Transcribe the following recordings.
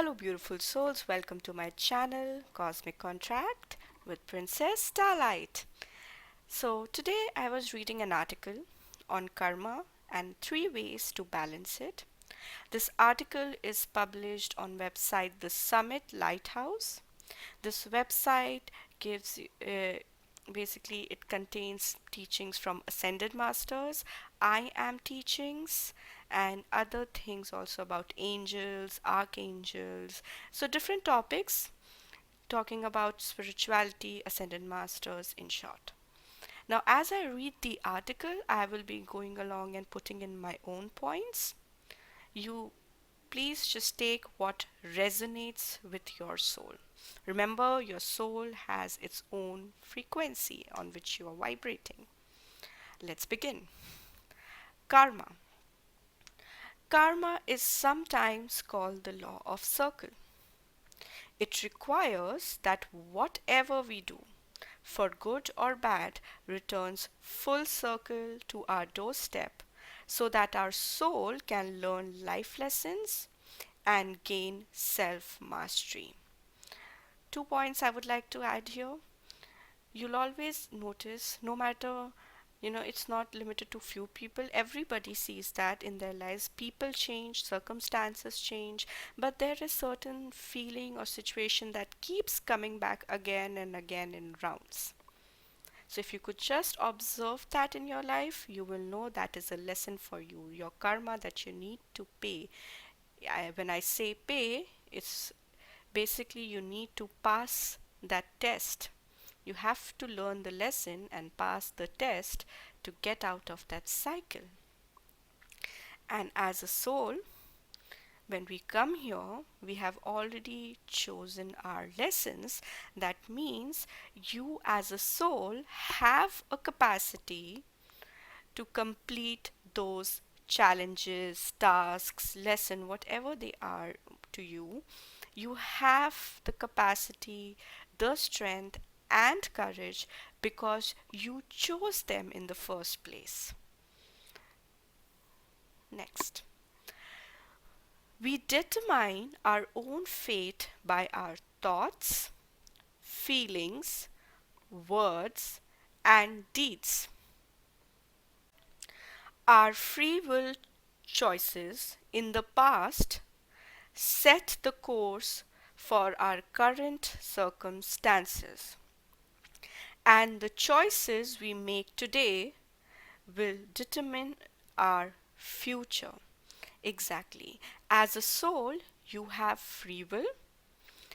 Hello, beautiful souls. Welcome to my channel, Cosmic Contract with Princess Starlight. So, today I was reading an article on karma and 3 ways to balance it. This article is published on website The Summit Lighthouse. This website gives basically it contains teachings from ascended masters, I am teachings, and other things also about angels, archangels. So different topics talking about spirituality, ascended masters in short. Now, as I read the article, I will be going along and putting in my own points. You please just take what resonates with your soul. Remember, your soul has its own frequency on which you are vibrating. Let's begin. Karma. Karma is sometimes called the law of circle. It requires that whatever we do, for good or bad, returns full circle to our doorstep so that our soul can learn life lessons and gain self mastery. 2 points I would like to add here. You'll always notice, no matter, it's not limited to few people, everybody sees that in their lives. People change, circumstances change, but there is certain feeling or situation that keeps coming back again and again in rounds. So if you could just observe that in your life, you will know that is a lesson for you, your karma that you need to pay. When I say pay, it's basically you need to pass that test. You have to learn the lesson and pass the test to get out of that cycle. And as a soul, when we come here, we have already chosen our lessons. That means you, as a soul, have a capacity to complete those challenges, tasks, lesson, whatever they are to you. You have the capacity, the strength, and courage because you chose them in the first place. Next. We determine our own fate by our thoughts, feelings, words, and deeds. Our free will choices in the past set the course for our current circumstances, and the choices we make today will determine our future. Exactly. As a soul, you have free will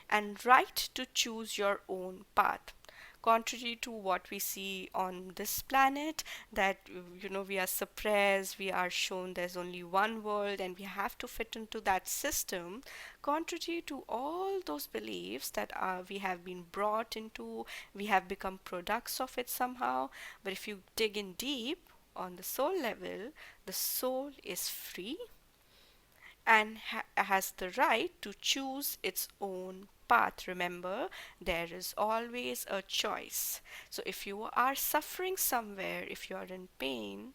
and right to choose your own path. Contrary to what we see on this planet, that we are suppressed, we are shown there's only one world and we have to fit into that system. Contrary to all those beliefs that we have been brought into, we have become products of it somehow. But if you dig in deep on the soul level, the soul is free and has the right to choose its own path. Remember, there is always a choice. So if you are suffering somewhere, if you are in pain,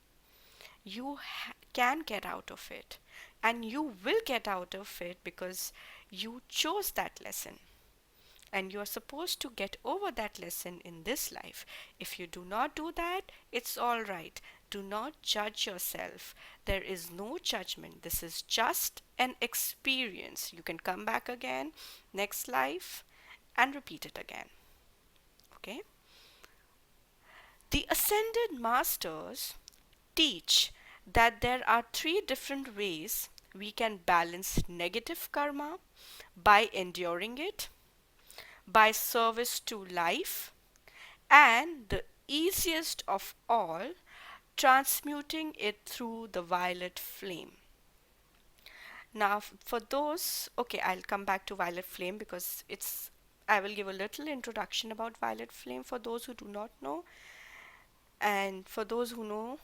you can get out of it, and you will get out of it because you chose that lesson, and you are supposed to get over that lesson in this life. If you do not do that, it's all right. Do not judge yourself. There is no judgment. This is just an experience. You can come back again next life and repeat it again. Okay? The ascended masters teach that there are 3 different ways we can balance negative karma: by enduring it, by service to life, and the easiest of all, transmuting it through the violet flame. Now, for those, okay, I'll come back to violet flame because I will give a little introduction about violet flame for those who do not know, and for those who know,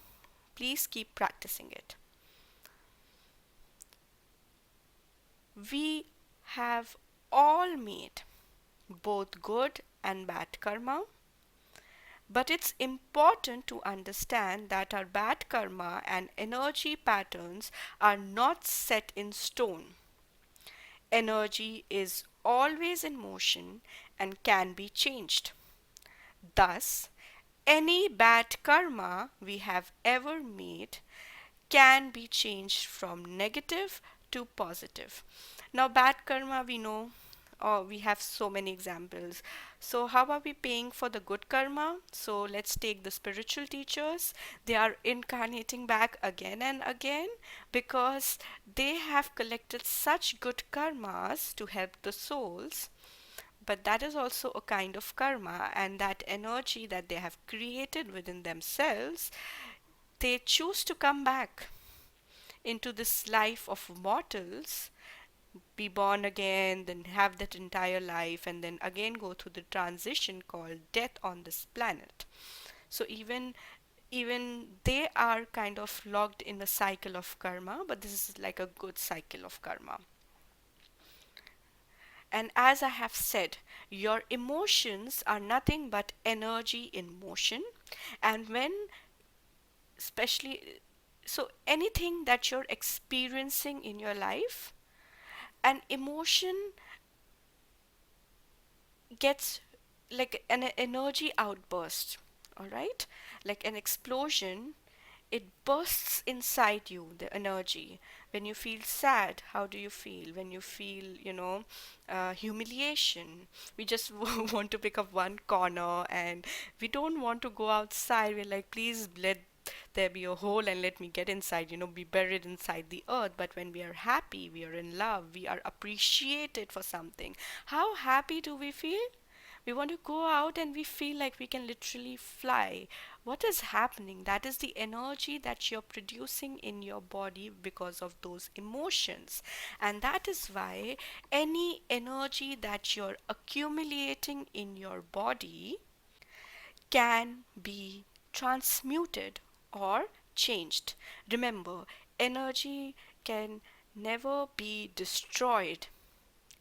please keep practicing it. We have all made both good and bad karma. But it's important to understand that our bad karma and energy patterns are not set in stone. Energy is always in motion and can be changed. Thus, any bad karma we have ever made can be changed from negative to positive. Now, bad karma we know, we have so many examples. So, how are we paying for the good karma? So, let's take the spiritual teachers. They are incarnating back again and again because they have collected such good karmas to help the souls, but that is also a kind of karma, and that energy that they have created within themselves, they choose to come back into this life of mortals, be born again, then have that entire life, and then again go through the transition called death on this planet. So even they are kind of logged in a cycle of karma, but this is like a good cycle of karma. And as I have said, your emotions are nothing but energy in motion. And when, especially, so anything that you're experiencing in your life, an emotion gets like an energy outburst, all right? Like an explosion, it bursts inside you, the energy. When you feel sad, how do you feel? When you feel, humiliation, we just want to pick up one corner and we don't want to go outside. We're like, please let there be a hole and let me get inside, be buried inside the earth. But when we are happy, we are in love, we are appreciated for something, how happy do we feel? We want to go out and we feel like we can literally fly. What is happening? That is the energy that you're producing in your body because of those emotions. And that is why any energy that you're accumulating in your body can be transmuted or changed. Remember, energy can never be destroyed.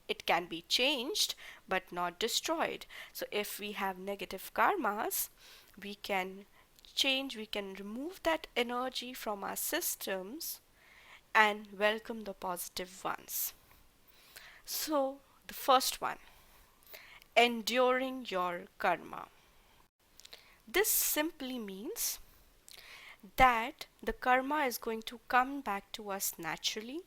It can be changed but not destroyed. So, if we have negative karmas, we can we can remove that energy from our systems and welcome the positive ones. So, the first one, enduring your karma. This simply means that the karma is going to come back to us naturally,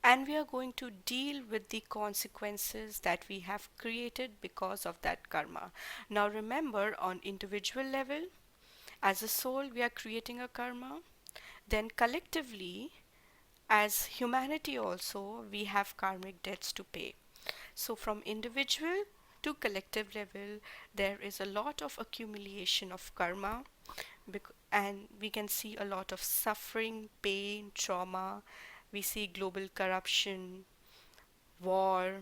and we are going to deal with the consequences that we have created because of that karma. Now remember, on individual level, as a soul we are creating a karma, then collectively as humanity also we have karmic debts to pay. So from individual to collective level, there is a lot of accumulation of karma, and we can see a lot of suffering, pain, trauma. We see global corruption, war,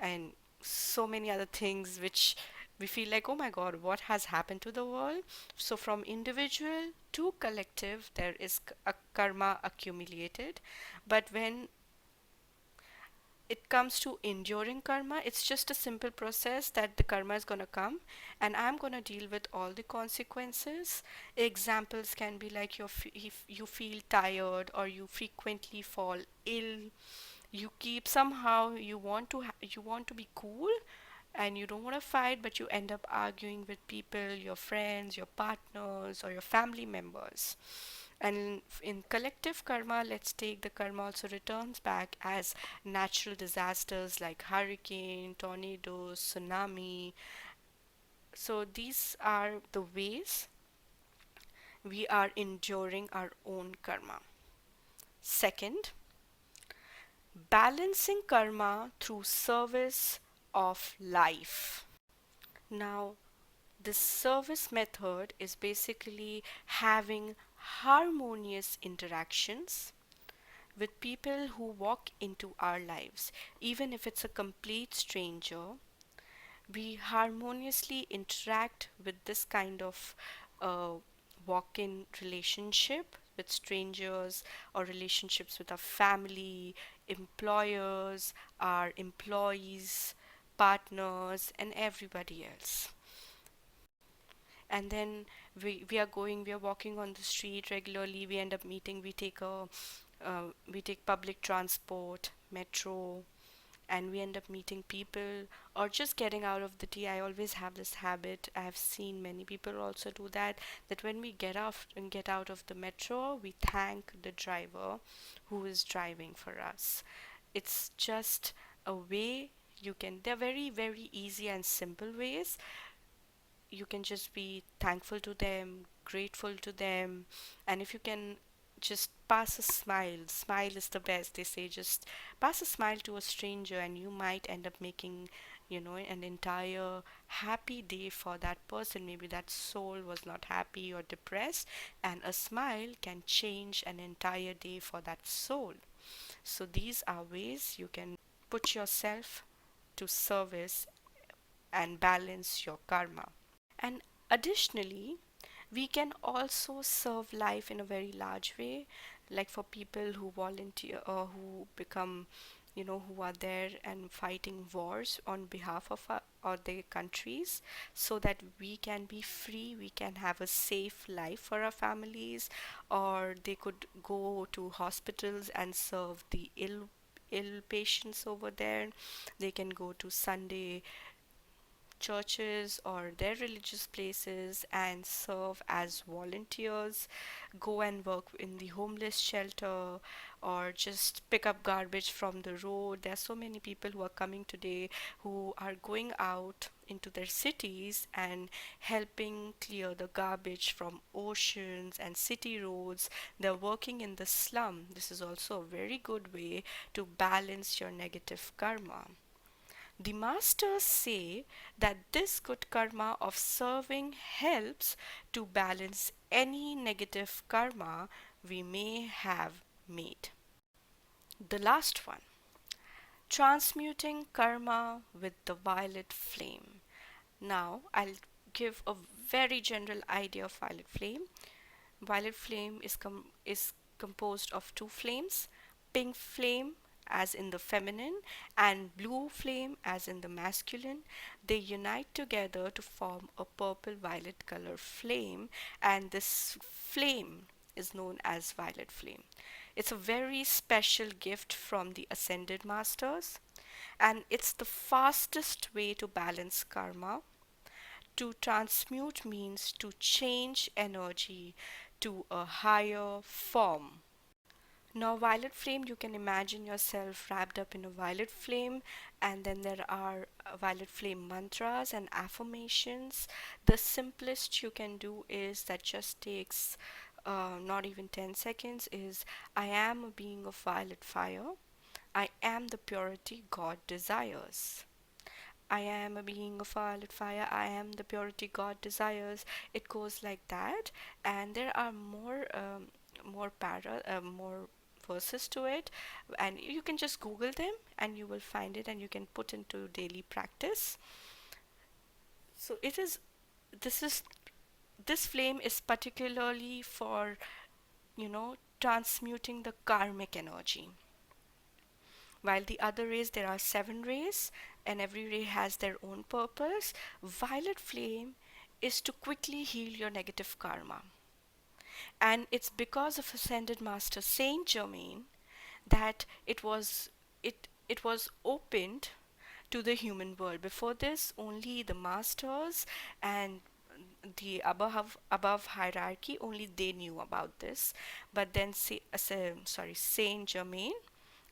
and so many other things which we feel like, oh my god, what has happened to the world? So from individual to collective, there is a karma accumulated. But when it comes to enduring karma, it's just a simple process that the karma is going to come and I'm going to deal with all the consequences. Examples can be like if you feel tired or you frequently fall ill, you keep somehow you want to be cool and you don't want to fight, but you end up arguing with people, your friends, your partners, or your family members. And in collective karma, let's take the karma also returns back as natural disasters like hurricane, tornadoes, tsunami. So these are the ways we are enduring our own karma. Second, balancing karma through service of life. Now, this service method is basically having harmonious interactions with people who walk into our lives. Even if it's a complete stranger, we harmoniously interact with this kind of uh, walk in relationship with strangers, or relationships with our family, employers, our employees, partners, and everybody else. And then we are walking on the street regularly, we end up meeting, we take public transport, metro, and we end up meeting people or just getting out of the tea. I always have this habit. I have seen many people also do that, that when we get out of the metro, we thank the driver who is driving for us. It's just a way you can, they're very, very easy and simple ways. You can just be thankful to them, grateful to them, and if you can just pass a smile, smile is the best. They say just pass a smile to a stranger, and you might end up making, an entire happy day for that person. Maybe that soul was not happy or depressed, and a smile can change an entire day for that soul. So these are ways you can put yourself to service and balance your karma. And additionally, we can also serve life in a very large way, like for people who volunteer or who become, who are there and fighting wars on behalf of or their countries, so that we can be free, we can have a safe life for our families, or they could go to hospitals and serve the ill patients over there. They can go to Sunday churches or their religious places and serve as volunteers, go and work in the homeless shelter, or just pick up garbage from the road. There are so many people who are coming today who are going out into their cities and helping clear the garbage from oceans and city roads. They're working in the slum. This is also a very good way to balance your negative karma. The masters say that this good karma of serving helps to balance any negative karma we may have made. The last one, transmuting karma with the violet flame. Now, I'll give a very general idea of violet flame. Violet flame is composed of two flames, pink flame as in the feminine and blue flame as in the masculine. They unite together to form a purple violet color flame, and this flame is known as violet flame. It's a very special gift from the ascended masters, and it's the fastest way to balance karma. To transmute means to change energy to a higher form. Now, violet flame, you can imagine yourself wrapped up in a violet flame, and then there are violet flame mantras and affirmations. The simplest you can do is that just takes not even 10 seconds is I am a being of violet fire. I am the purity God desires. I am a being of violet fire. I am the purity God desires. It goes like that, and there are more verses to it, and you can just Google them, and you will find it, and you can put into daily practice. So it is. This is this flame is particularly for transmuting the karmic energy. While the other rays, there are 7 rays, and every ray has their own purpose. Violet flame is to quickly heal your negative karma. And it's because of Ascended Master Saint Germain that it was opened to the human world. Before this, only the masters and the above hierarchy, only they knew about this. But then Saint Germain,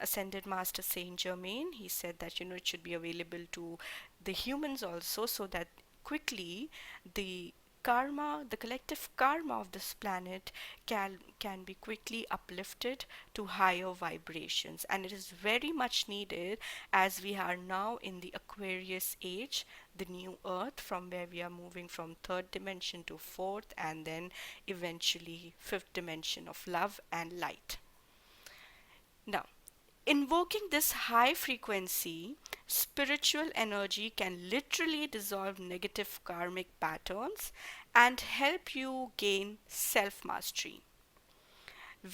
ascended master Saint Germain, he said that it should be available to the humans also, so that quickly the the collective karma of this planet can be quickly uplifted to higher vibrations. And it is very much needed, as we are now in the Aquarius age, the new earth, from where we are moving from third dimension to fourth, and then eventually fifth dimension of love and light. Now, invoking this high frequency spiritual energy can literally dissolve negative karmic patterns and help you gain self mastery.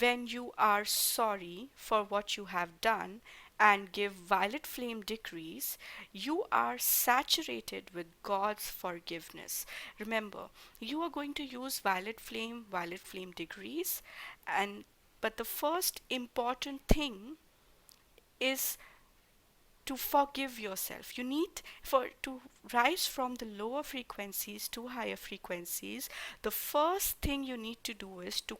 When you are sorry for what you have done and give violet flame decrees, you are saturated with God's forgiveness. Remember, you are going to use violet flame degrees, and but the first important thing is to forgive yourself. You need for to rise from the lower frequencies to higher frequencies. The first thing you need to do is to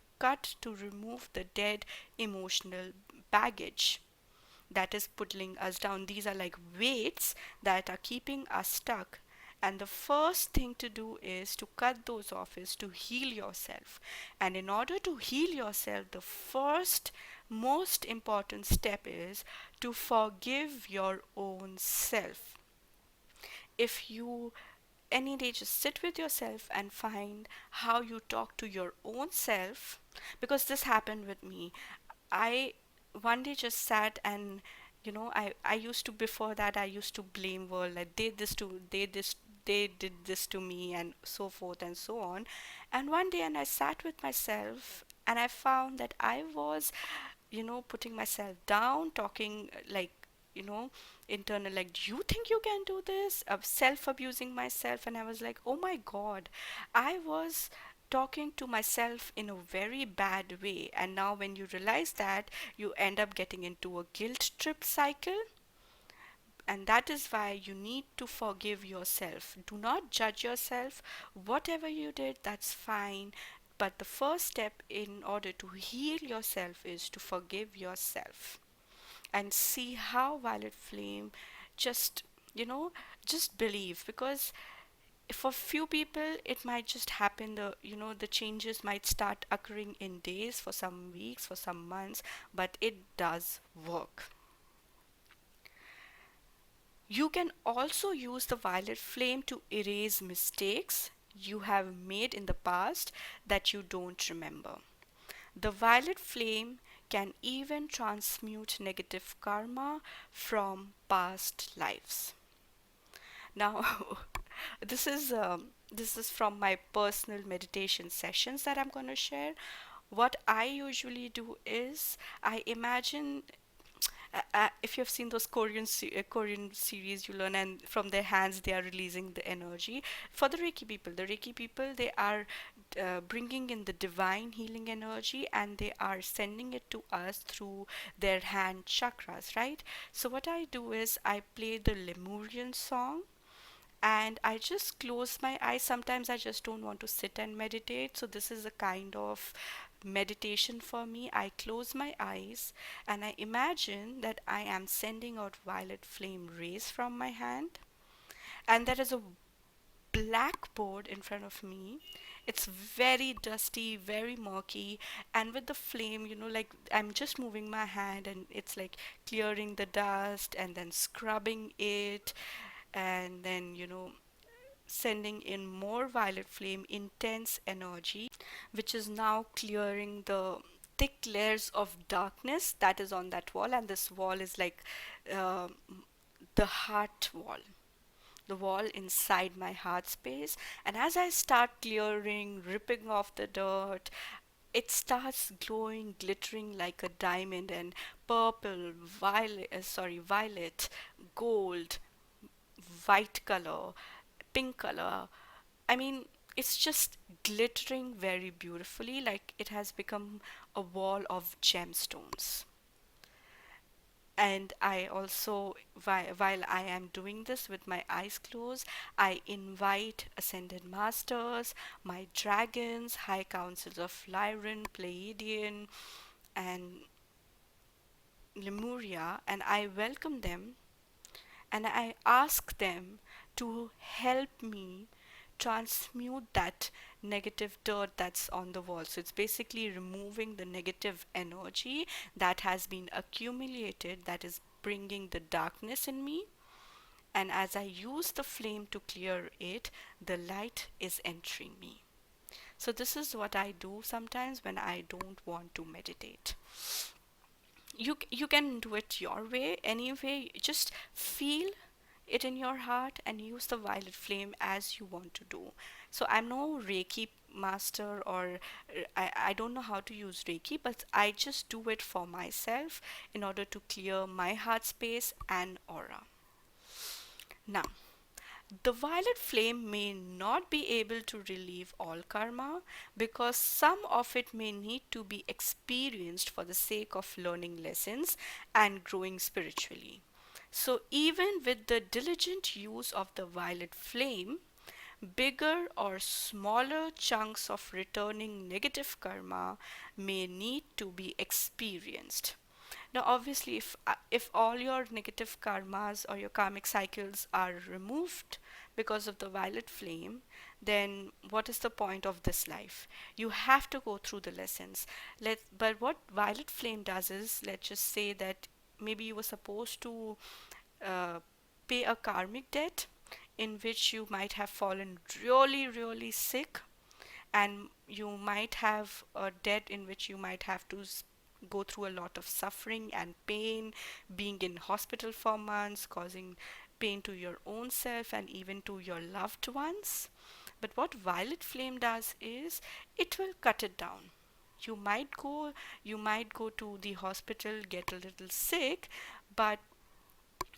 remove the dead emotional baggage that is pulling us down. These are like weights that are keeping us stuck. And the first thing to do is to cut those off, is to heal yourself. And in order to heal yourself, the first most important step is to forgive your own self. If you any day just sit with yourself and find how you talk to your own self, because this happened with me. I one day just sat and I used to, before that I used to blame world, like they did this to me and so forth and so on. And one day, and I sat with myself and I found that I was putting myself down, talking like, you know, internal, like, do you think you can do this? Self abusing myself. And I was like, oh my God, I was talking to myself in a very bad way. And now, when you realize that, you end up getting into a guilt trip cycle. And that is why you need to forgive yourself. Do not judge yourself. Whatever you did, that's fine. But the first step in order to heal yourself is to forgive yourself and see how violet flame just you know just believe. Because for few people it might just happen, the changes might start occurring in days, for some weeks, for some months, but it does work. You can also use the violet flame to erase mistakes you have made in the past that you don't remember. The violet flame can even transmute negative karma from past lives. Now, this is from my personal meditation sessions that I'm going to share. What I usually do is I imagine, if you've seen those Korean series, you learn, and from their hands they are releasing the energy. For the Reiki people, they are bringing in the divine healing energy, and they are sending it to us through their hand chakras, right? So what I do is I play the Lemurian song and I just close my eyes. Sometimes I just don't want to sit and meditate. So, this is a kind of meditation for me. I close my eyes and I imagine that I am sending out violet flame rays from my hand, and there is a blackboard in front of me. It's very dusty, very murky, and with the flame, like I'm just moving my hand and it's like clearing the dust and then scrubbing it, and then sending in more violet flame intense energy, which is now clearing the thick layers of darkness that is on that wall. And this wall is like uh, the heart wall, the wall inside my heart space. And as I start clearing, ripping off the dirt, it starts glowing, glittering like a diamond, and purple, violet, gold, white color, pink color. I mean, it's just glittering very beautifully, like it has become a wall of gemstones. And I also, while I am doing this with my eyes closed, I invite ascended masters, my dragons, high councils of Lyran, Pleiadian, and Lemuria, and I welcome them and I ask them to help me transmute that negative dirt that's on the wall. So it's basically removing the negative energy that has been accumulated, that is bringing the darkness in me. And as I use the flame to clear it, the light is entering me. So this is what I do sometimes when I don't want to meditate. You can do it your way, anyway. Just feel it in your heart and use the violet flame as you want to do. So I'm no Reiki master, or I don't know how to use Reiki, but I just do it for myself in order to clear my heart space and aura. Now, The violet flame may not be able to relieve all karma because some of it may need to be experienced for the sake of learning lessons and growing spiritually. So, even with the diligent use of the violet flame, bigger or smaller chunks of returning negative karma may need to be experienced. Now, obviously, if all your negative karmas or your karmic cycles are removed because of the violet flame, then what is the point of this life? You have to go through the lessons. But what violet flame does is, let's just say that maybe you were supposed to uh, pay a karmic debt in which you might have fallen really, really sick, and you might have a debt in which you might have to go through a lot of suffering and pain, being in hospital for months, causing pain to your own self and even to your loved ones. But what violet flame does is it will cut it down. You might go you might go to the hospital, get a little sick, but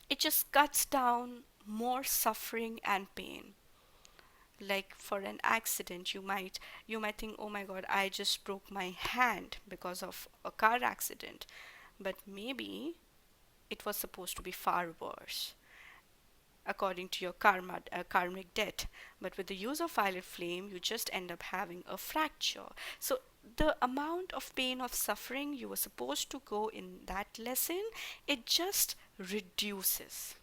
it just cuts down more suffering and pain. Like for an accident, you might think, oh my god, I just broke my hand because of a car accident, but maybe it was supposed to be far worse according to your karmic debt. But with the use of violet flame, you just end up having a fracture. So the amount of pain of suffering you were supposed to go in that lesson, it just reduces.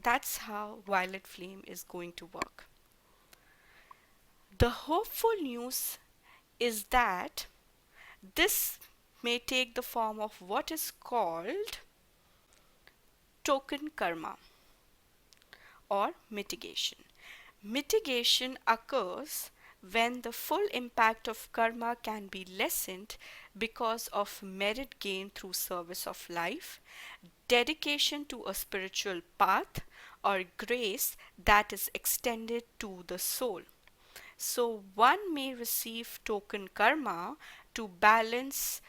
That's how violet flame is going to work. The hopeful news is that this may take the form of what is called token karma or mitigation. Mitigation occurs when the full impact of karma can be lessened because of merit gained through service of life, dedication to a spiritual path, or grace that is extended to the soul. So one may receive token karma to balance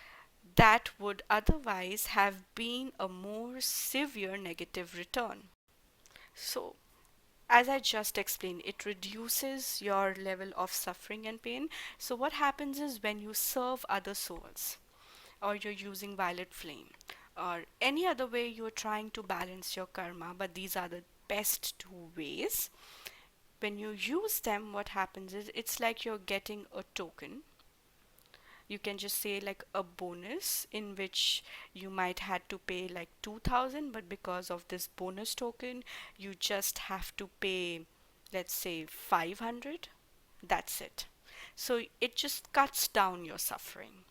that would otherwise have been a more severe negative return. So, as I just explained, it reduces your level of suffering and pain. So, what happens is when you serve other souls, or you're using violet flame, or any other way you're trying to balance your karma, but these are the best two ways. When you use them, what happens is it's like you're getting a token. You can just say like a bonus in which you might had to pay like 2000, but because of this bonus token you just have to pay, let's say, 500. That's it. So it just cuts down your suffering.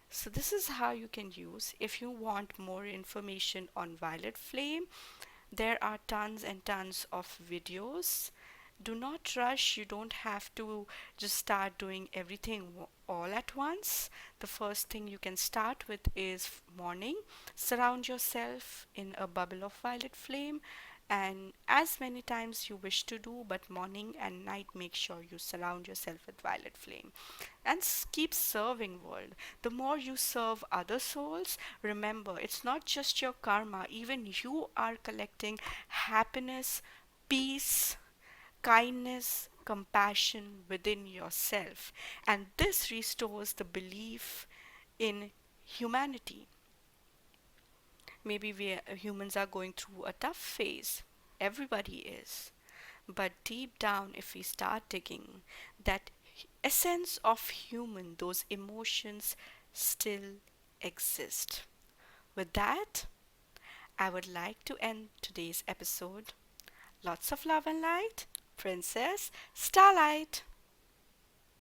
So this is how you can use. If you want more information on violet flame, there are tons and tons of videos. Do not rush. You don't have to just start doing everything all at once. The first thing you can start with is morning. Surround yourself in a bubble of violet flame, and as many times you wish to do, but morning and night make sure you surround yourself with violet flame and keep serving world. The more you serve other souls, remember it's not just your karma, even you are collecting happiness, peace, kindness, compassion within yourself, and this restores the belief in humanity. Maybe humans are going through a tough phase. Everybody is. But deep down, if we start digging, that essence of human, those emotions still exist. With that, I would like to end today's episode. Lots of love and light, Princess Starlight.